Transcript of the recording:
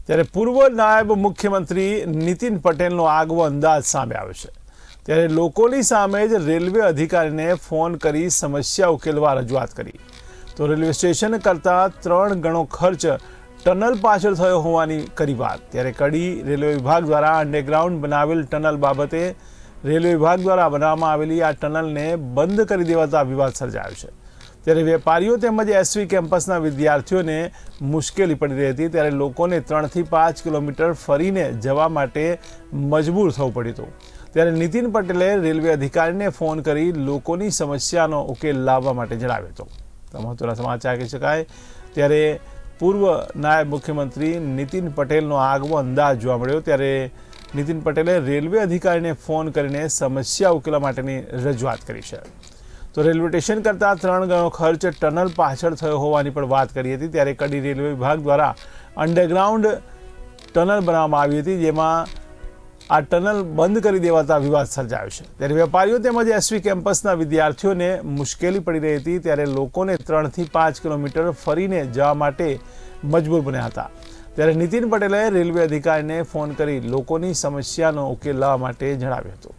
ત્યારે પૂર્વ નાયબ મુખ્યમંત્રી નીતિન પટેલનો આગવો અંદાજ સામે આવ્યો છે। ત્યારે લોકોની સામે જ રેલવે અધિકારીને ફોન કરી સમસ્યા ઉકેલવા રજૂઆત કરી તો રેલવે સ્ટેશન કરતાં 3 ગણો ખર્ચ ટનલ પાછળ થયો હોવાની કરી વાત। ત્યારે કડી રેલવે વિભાગ દ્વારા અંડરગ્રાઉન્ડ બનાવેલ ટનલ બાબતે રેલવે વિભાગ દ્વારા બનાવવામાં આવેલી આ ટનલને બંધ કરી દેવાતા વિવાદ સર્જાયો છે। ત્યારે વેપારીઓ તેમજ એસવી કેમ્પસના વિદ્યાર્થીઓને મુશ્કેલી પડી રહી હતી। ત્યારે લોકોને 3 થી 5 કિલોમીટર ફરીને જવા માટે મજબૂર થવું પડ્યું હતું। ત્યારે નીતિન પટેલે રેલવે અધિકારીને ફોન કરી લોકોની સમસ્યાનો ઉકેલ લાવવા માટે જણાવ્યું હતું। તો મહત્વના સમાચાર કહી શકાય। ત્યારે પૂર્વ નાયબ મુખ્યમંત્રી નીતિન પટેલનો આગવો અંદાજ જોવા મળ્યો। ત્યારે નીતિન પટેલે રેલવે અધિકારીને ફોન કરીને સમસ્યા ઉકેલવા માટેની રજૂઆત કરી છે। તો રેલવે સ્ટેશન કરતાં 3 ગણો ખર્ચ ટનલ પાછળ થયો હોવાની પણ વાત કરી હતી। ત્યારે કડી રેલવે વિભાગ દ્વારા અંડરગ્રાઉન્ડ ટનલ બનાવવામાં આવી હતી, જેમાં આ ટનલ બંધ કરી દેવાતા વિવાદ સર્જાયો છે। ત્યારે વેપારીઓ તેમજ એસવી કેમ્પસના વિદ્યાર્થીઓને મુશ્કેલી પડી રહી હતી। ત્યારે લોકોને 3 થી 5 કિલોમીટર ફરીને જવા માટે મજબૂર બન્યા હતા। ત્યારે નીતિન પટેલે રેલવે અધિકારીને ફોન કરી લોકોની સમસ્યાનો ઉકેલ લાવવા માટે જણાવ્યું હતું।